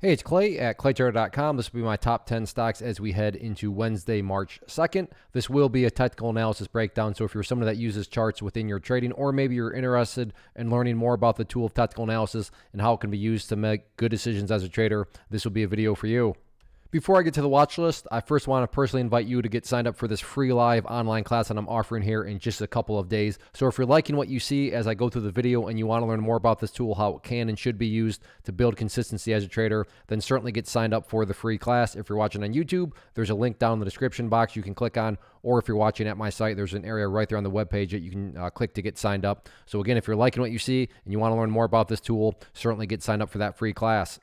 Hey, it's Clay at claytrader.com. This will be my top 10 stocks as we head into Wednesday, March 2nd. This will be a technical analysis breakdown. So if you're someone that uses charts within your trading, or maybe you're interested in learning more about the tool of technical analysis and how it can be used to make good decisions as a trader, this will be a video for you. Before I get to the watch list, I first want to personally invite you to get signed up for this free live online class that I'm offering here in just a couple of days. So if you're liking what you see as I go through the video and you want to learn more about this tool, how it can and should be used to build consistency as a trader, then certainly get signed up for the free class. If you're watching on YouTube, there's a link down in the description box you can click on, or if you're watching at my site, there's an area right there on the webpage that you can click to get signed up. So again, if you're liking what you see and you want to learn more about this tool, certainly get signed up for that free class.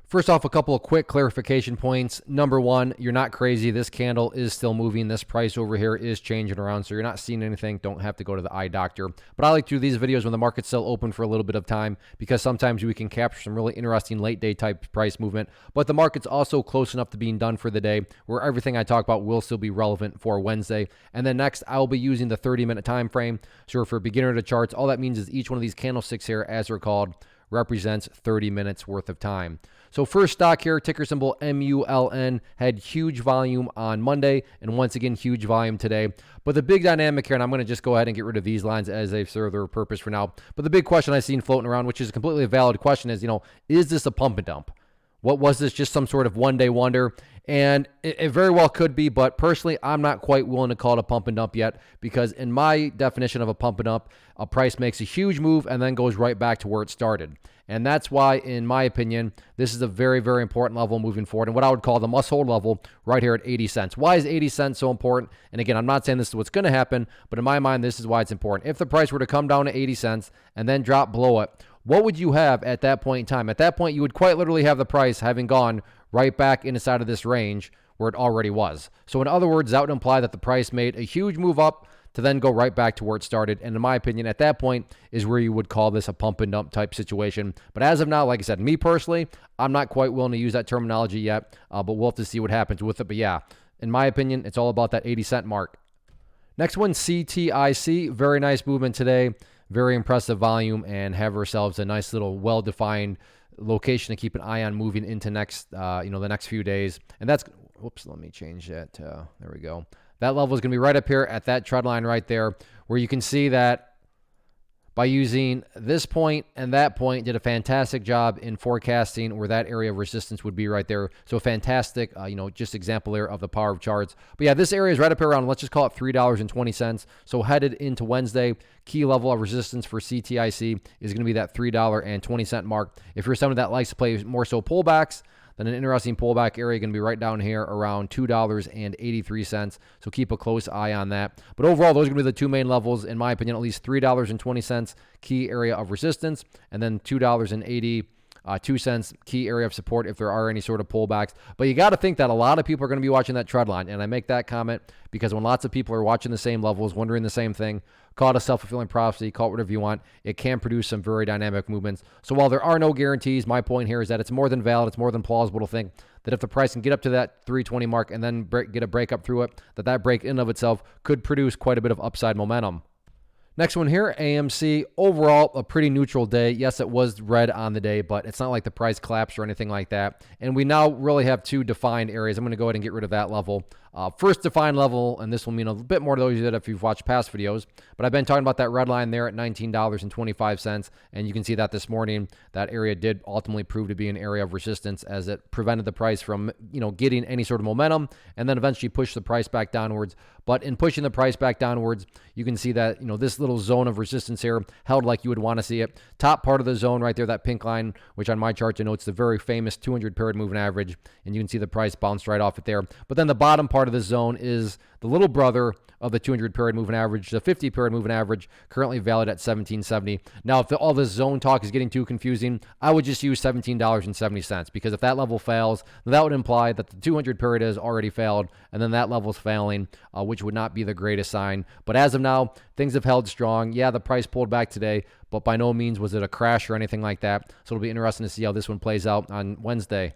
First off, a couple of quick clarification points. Number one, you're not crazy. This candle is still moving. This price over here is changing around, so you're not seeing anything. Don't have to go to the eye doctor. But I like to do these videos when the market's still open for a little bit of time, because sometimes we can capture some really interesting late day type price movement. But the market's also close enough to being done for the day where everything I talk about will still be relevant for Wednesday. And then next, I'll be using the 30-minute time frame. So for beginner to charts, all that means is each one of these candlesticks here, as they're called, represents 30 minutes worth of time. So first stock here, ticker symbol MULN, had huge volume on Monday, and once again, huge volume today. But the big dynamic here, and I'm going to just go ahead and get rid of these lines as they serve their purpose for now. But the big question I've seen floating around, which is a completely valid question, is, is this a pump and dump? What was this, just some sort of one-day wonder? And it very well could be, but personally, I'm not quite willing to call it a pump and dump yet, because in my definition of a pump and dump, a price makes a huge move and then goes right back to where it started. And that's why, in my opinion, this is a very, very important level moving forward, and what I would call the must-hold level right here at 80 cents. Why is 80 cents so important? And again, I'm not saying this is what's going to happen, but in my mind, this is why it's important. If the price were to come down to 80 cents and then drop below it, what would you have at that point in time? At that point, you would quite literally have the price having gone right back inside of this range where it already was. So in other words, that would imply that the price made a huge move up to then go right back to where it started. And in my opinion, at that point is where you would call this a pump and dump type situation. But as of now, like I said, me personally, I'm not quite willing to use that terminology yet, but we'll have to see what happens with it. But yeah, in my opinion, it's all about that 80 cent mark. Next one, CTIC, very nice movement today. Very impressive volume, and have ourselves a nice little well-defined location to keep an eye on moving into next, the next few days. And that's, whoops, let me change that. There we go. That level is going to be right up here at that trend line right there, where you can see that by using this point and that point, did a fantastic job in forecasting where that area of resistance would be right there. So fantastic, just example there of the power of charts. But yeah, this area is right up here around, let's just call it $3.20. So headed into Wednesday, key level of resistance for CTIC is going to be that $3.20 mark. If you're someone that likes to play more so pullbacks, then an interesting pullback area going to be right down here around $2.83. So keep a close eye on that. But overall, those are going to be the two main levels, in my opinion, at least $3.20 key area of resistance, and then $2.82 key area of support if there are any sort of pullbacks. But you got to think that a lot of people are going to be watching that trend line. And I make that comment because when lots of people are watching the same levels, wondering the same thing, call it a self-fulfilling prophecy, call it whatever you want, it can produce some very dynamic movements. So while there are no guarantees, my point here is that it's more than valid, it's more than plausible to think that if the price can get up to that 320 mark and then get a break up through it, that break in of itself could produce quite a bit of upside momentum. Next one here, AMC. Overall, a pretty neutral day. Yes, it was red on the day, but it's not like the price collapsed or anything like that. And we now really have two defined areas. I'm going to go ahead and get rid of that level. First defined level, and this will mean a bit more to those of you that if you've watched past videos, but I've been talking about that red line there at $19.25, and you can see that this morning, that area did ultimately prove to be an area of resistance as it prevented the price from, getting any sort of momentum, and then eventually pushed the price back downwards. But in pushing the price back downwards, you can see that, this little zone of resistance here held like you would want to see it. Top part of the zone right there, that pink line, which on my chart denotes the very famous 200 period moving average, and you can see the price bounced right off it there. But then the bottom part of the zone is the little brother of the 200 period moving average, the 50 period moving average, currently valued at $17.70. Now, if all this zone talk is getting too confusing, I would just use $17.70, because if that level fails, that would imply that the 200 period has already failed, and then that level is failing, which would not be the greatest sign. But as of now, things have held strong. Yeah, the price pulled back today, but by no means was it a crash or anything like that. So it'll be interesting to see how this one plays out on Wednesday.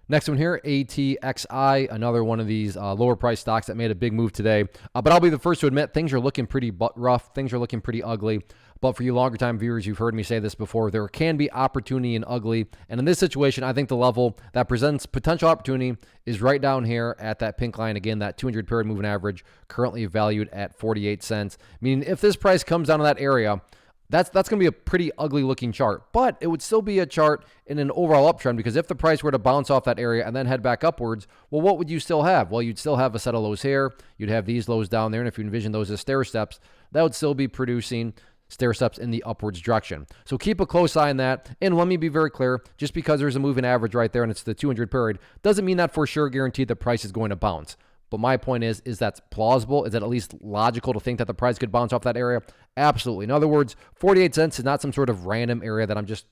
Next one here, ATXI, another one of these lower price stocks that made a big move today. But I'll be the first to admit things are looking pretty rough. Things are looking pretty ugly. But for you longer time viewers, you've heard me say this before, there can be opportunity in ugly. And in this situation, I think the level that presents potential opportunity is right down here at that pink line. Again, that 200 period moving average currently valued at 48 cents. Meaning if this price comes down to that area, that's going to be a pretty ugly looking chart, but it would still be a chart in an overall uptrend, because if the price were to bounce off that area and then head back upwards, well, what would you still have? Well, you'd still have a set of lows here. You'd have these lows down there. And if you envision those as stair steps, that would still be producing stair steps in the upwards direction. So keep a close eye on that. And let me be very clear, just because there's a moving average right there and it's the 200 period, doesn't mean that for sure guaranteed the price is going to bounce. But my point is that's plausible? Is that at least logical to think that the price could bounce off that area? Absolutely. In other words, 48 cents is not some sort of random area that I'm just,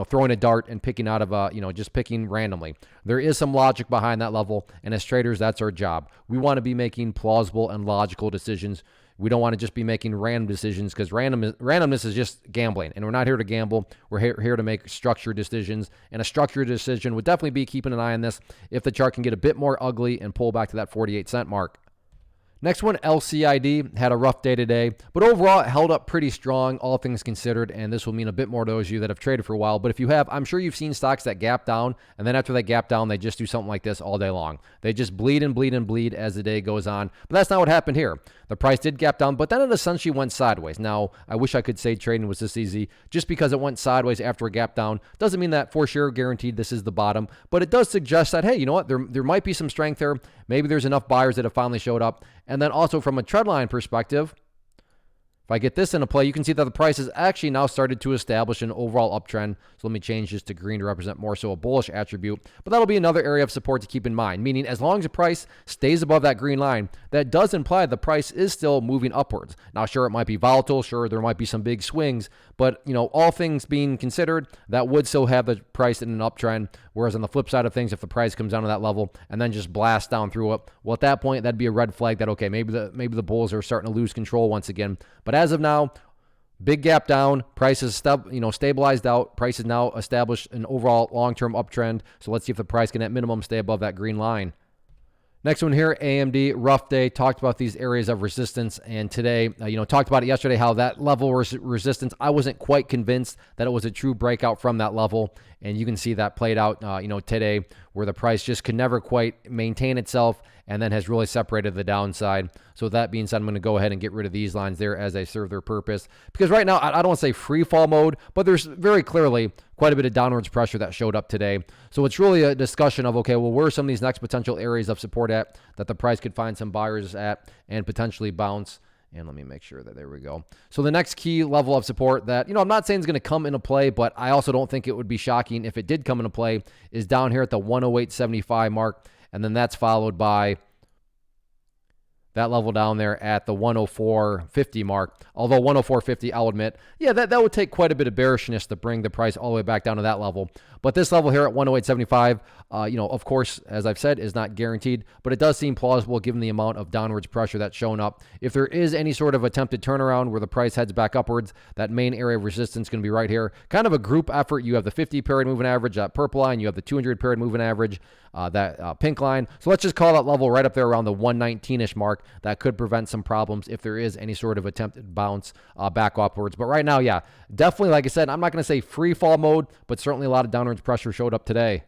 throwing a dart and picking out of, just picking randomly. There is some logic behind that level. And as traders, that's our job. We want to be making plausible and logical decisions. We don't want to just be making random decisions, because randomness is just gambling, and we're not here to gamble. We're here to make structured decisions, and a structured decision would definitely be keeping an eye on this if the chart can get a bit more ugly and pull back to that 48 cent mark. Next one, LCID, had a rough day today, but overall it held up pretty strong, all things considered, and this will mean a bit more to those of you that have traded for a while. But if you have, I'm sure you've seen stocks that gap down, and then after they gap down, they just do something like this all day long. They just bleed and bleed and bleed as the day goes on, but that's not what happened here. The price did gap down, but then it essentially went sideways. Now, I wish I could say trading was this easy. Just because it went sideways after a gap down doesn't mean that for sure guaranteed this is the bottom, but it does suggest that, hey, you know what, there might be some strength there. Maybe there's enough buyers that have finally showed up. And then also from a trendline perspective, if I get this into play, you can see that the price has actually now started to establish an overall uptrend. So let me change this to green to represent more so a bullish attribute. But that'll be another area of support to keep in mind, meaning as long as the price stays above that green line, that does imply the price is still moving upwards. Now, sure, it might be volatile. Sure, there might be some big swings. But, all things being considered, that would still have the price in an uptrend. Whereas on the flip side of things, if the price comes down to that level and then just blasts down through it, well, at that point, that'd be a red flag that, okay, maybe the bulls are starting to lose control once again. But as of now, big gap down, price is stabilized out. Price has now established an overall long-term uptrend. So let's see if the price can at minimum stay above that green line. Next one here, AMD, rough day. Talked about these areas of resistance, and today, talked about it yesterday, how that level resistance, I wasn't quite convinced that it was a true breakout from that level, and you can see that played out, today, where the price just could never quite maintain itself, and then has really separated the downside. So with that being said, I'm going to go ahead and get rid of these lines there as they serve their purpose, because right now, I don't want to say free fall mode, but there's very clearly quite a bit of downwards pressure that showed up today. So it's really a discussion of, okay, well, where are some of these next potential areas of support at that the price could find some buyers at and potentially bounce. And let me make sure that there we go. So the next key level of support that, I'm not saying is going to come into play, but I also don't think it would be shocking if it did come into play, is down here at the 108.75 mark. And then that's followed by that level down there at the 104.50 mark. Although 104.50, I'll admit, yeah, that would take quite a bit of bearishness to bring the price all the way back down to that level. But this level here at 108.75, of course, as I've said, is not guaranteed, but it does seem plausible given the amount of downwards pressure that's shown up. If there is any sort of attempted turnaround where the price heads back upwards, that main area of resistance is going to be right here. Kind of a group effort. You have the 50 period moving average, that purple line. You have the 200 period moving average, that pink line. So let's just call that level right up there around the 119-ish mark. That could prevent some problems if there is any sort of attempted bounce back upwards. But right now, yeah, definitely, like I said, I'm not going to say free fall mode, but certainly a lot of downwards pressure showed up today.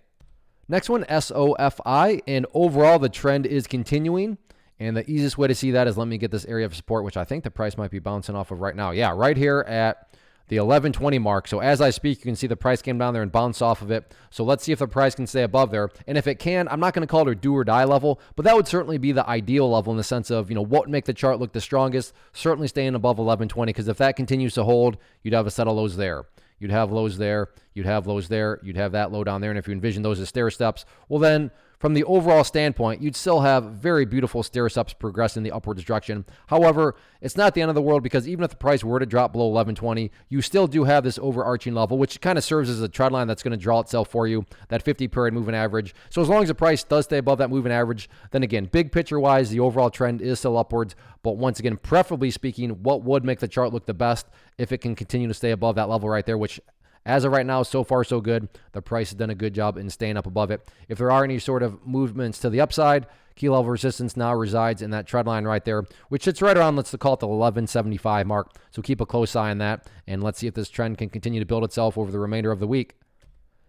Next one, SOFI, and overall the trend is continuing. And the easiest way to see that is, let me get this area of support, which I think the price might be bouncing off of right now. Yeah, right here at the 1120 mark. So as I speak, you can see the price came down there and bounced off of it. So let's see if the price can stay above there. And if it can, I'm not going to call it a do or die level, but that would certainly be the ideal level in the sense of, what would make the chart look the strongest, certainly staying above 1120, because if that continues to hold, you'd have a set of lows there. You'd have lows there, you'd have lows there, you'd have that low down there. And if you envision those as stair steps, well then, from the overall standpoint, you'd still have very beautiful stair steps progress in the upwards direction. However, it's not the end of the world, because even if the price were to drop below 1120, you still do have this overarching level, which kind of serves as a trend line that's going to draw itself for you, that 50 period moving average. So as long as the price does stay above that moving average, then again, big picture wise, the overall trend is still upwards. But once again, preferably speaking, what would make the chart look the best if it can continue to stay above that level right there, which as of right now, so far so good. The price has done a good job in staying up above it. If there are any sort of movements to the upside, Key level resistance now resides in that trend line right there, which sits right around, let's call it the 1175 mark. So keep a close eye on that, and let's see if this trend can continue to build itself over the remainder of the week.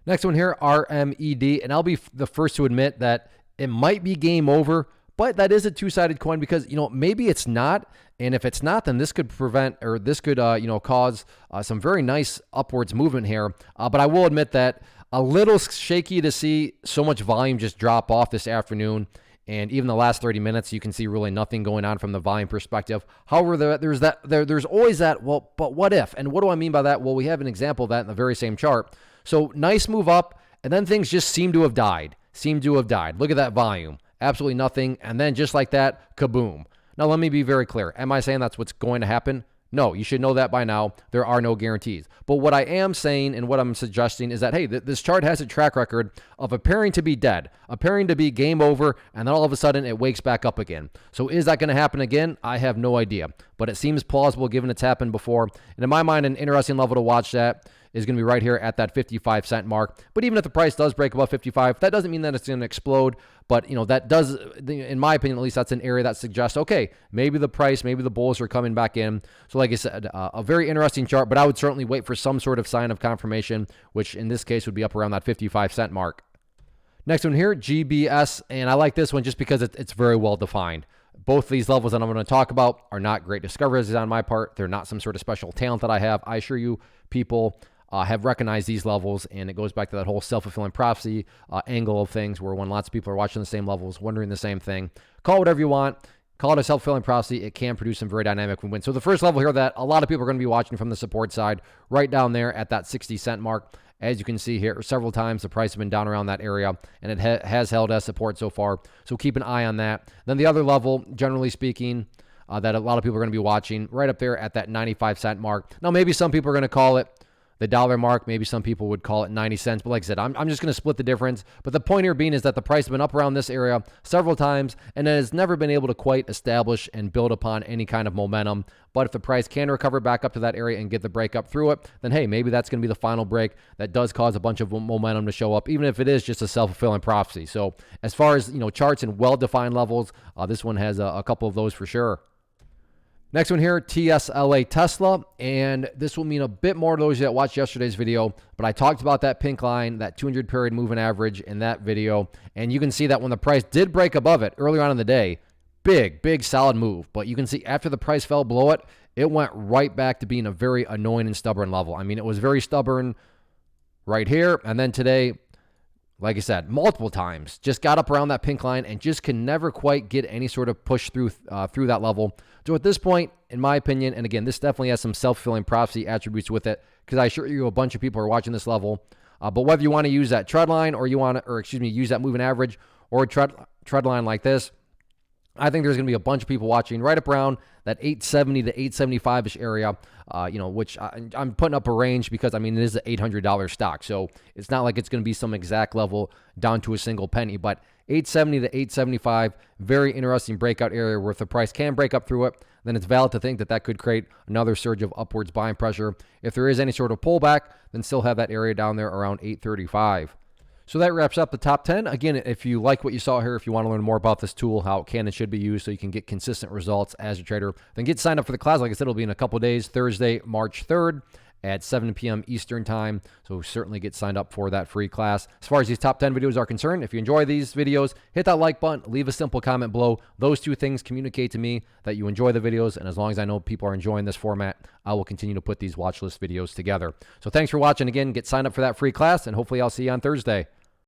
Next one here, RMED, and I'll be the first to admit that it might be game over, but that is a two-sided coin because, maybe it's not. And if it's not, then this could cause some very nice upwards movement here. But I will admit that a little shaky to see so much volume just drop off this afternoon. And even the last 30 minutes, you can see really nothing going on from the volume perspective. However, there's always that, well, but what if? And what do I mean by that? Well, we have an example of that in the very same chart. So nice move up, and then things just seem to have died. Look at that volume. Absolutely nothing. And then just like that, kaboom. Now, let me be very clear. Am I saying that's what's going to happen? No, you should know that by now. There are no guarantees. But what I am saying and what I'm suggesting is that, hey, this chart has a track record of appearing to be dead, appearing to be game over, and then all of a sudden it wakes back up again. So is that going to happen again? I have no idea. But it seems plausible given it's happened before. And in my mind, an interesting level to watch that is going to be right here at that 55 cent mark. But even if the price does break above 55, that doesn't mean that it's going to explode. But, that does, in my opinion, at least that's an area that suggests, okay, maybe the bulls are coming back in. So like I said, a very interesting chart, but I would certainly wait for some sort of sign of confirmation, which in this case would be up around that 55 cent mark. Next one here, GBS, and I like this one just because it's very well defined. Both of these levels that I'm going to talk about are not great discoveries on my part. They're not some sort of special talent that I have. I assure you, people have recognized these levels, and it goes back to that whole self-fulfilling prophecy angle of things where when lots of people are watching the same levels, wondering the same thing. Call it whatever you want. Call it a self-fulfilling prophecy. It can produce some very dynamic movement. So the first level here that a lot of people are going to be watching from the support side, right down there at that 60 cent mark. As you can see here, several times the price has been down around that area, and it has held as support so far. So keep an eye on that. Then the other level, generally speaking, that a lot of people are going to be watching, right up there at that 95 cent mark. Now, maybe some people are going to call it the dollar mark. Maybe some people would call it 90 cents. But like I said, I'm just going to split the difference. But the point here being is that the price has been up around this area several times, and it has never been able to quite establish and build upon any kind of momentum. But if the price can recover back up to that area and get the break up through it, then hey, maybe that's going to be the final break that does cause a bunch of momentum to show up, even if it is just a self-fulfilling prophecy. So as far as charts and well-defined levels, this one has a couple of those for sure. Next one here, TSLA Tesla, and this will mean a bit more to those that watched yesterday's video, but I talked about that pink line, that 200 period moving average in that video, and you can see that when the price did break above it earlier on in the day, big solid move, but you can see after the price fell below it, it went right back to being a very annoying and stubborn level. I mean, it was very stubborn right here, and then today, like I said, multiple times, just got up around that pink line and just can never quite get any sort of push through that level. So at this point, in my opinion, and again, this definitely has some self-fulfilling prophecy attributes with it, because I assure you a bunch of people are watching this level. But whether you want to use that trend line or use that moving average or a trend line like this, I think there's going to be a bunch of people watching right up around that 870 to 875-ish area, which I'm putting up a range because, it is an $800 stock. So it's not like it's going to be some exact level down to a single penny, but 870 to 875, very interesting breakout area where if the price can break up through it, then it's valid to think that that could create another surge of upwards buying pressure. If there is any sort of pullback, then still have that area down there around 835. So that wraps up the top 10. Again, if you like what you saw here, if you want to learn more about this tool, how it can and should be used so you can get consistent results as a trader, then get signed up for the class. Like I said, it'll be in a couple days, Thursday, March 3rd at 7 p.m. Eastern time. So certainly get signed up for that free class. As far as these top 10 videos are concerned, if you enjoy these videos, hit that like button, leave a simple comment below. Those two things communicate to me that you enjoy the videos. And as long as I know people are enjoying this format, I will continue to put these watch list videos together. So thanks for watching again. Get signed up for that free class, and hopefully I'll see you on Thursday.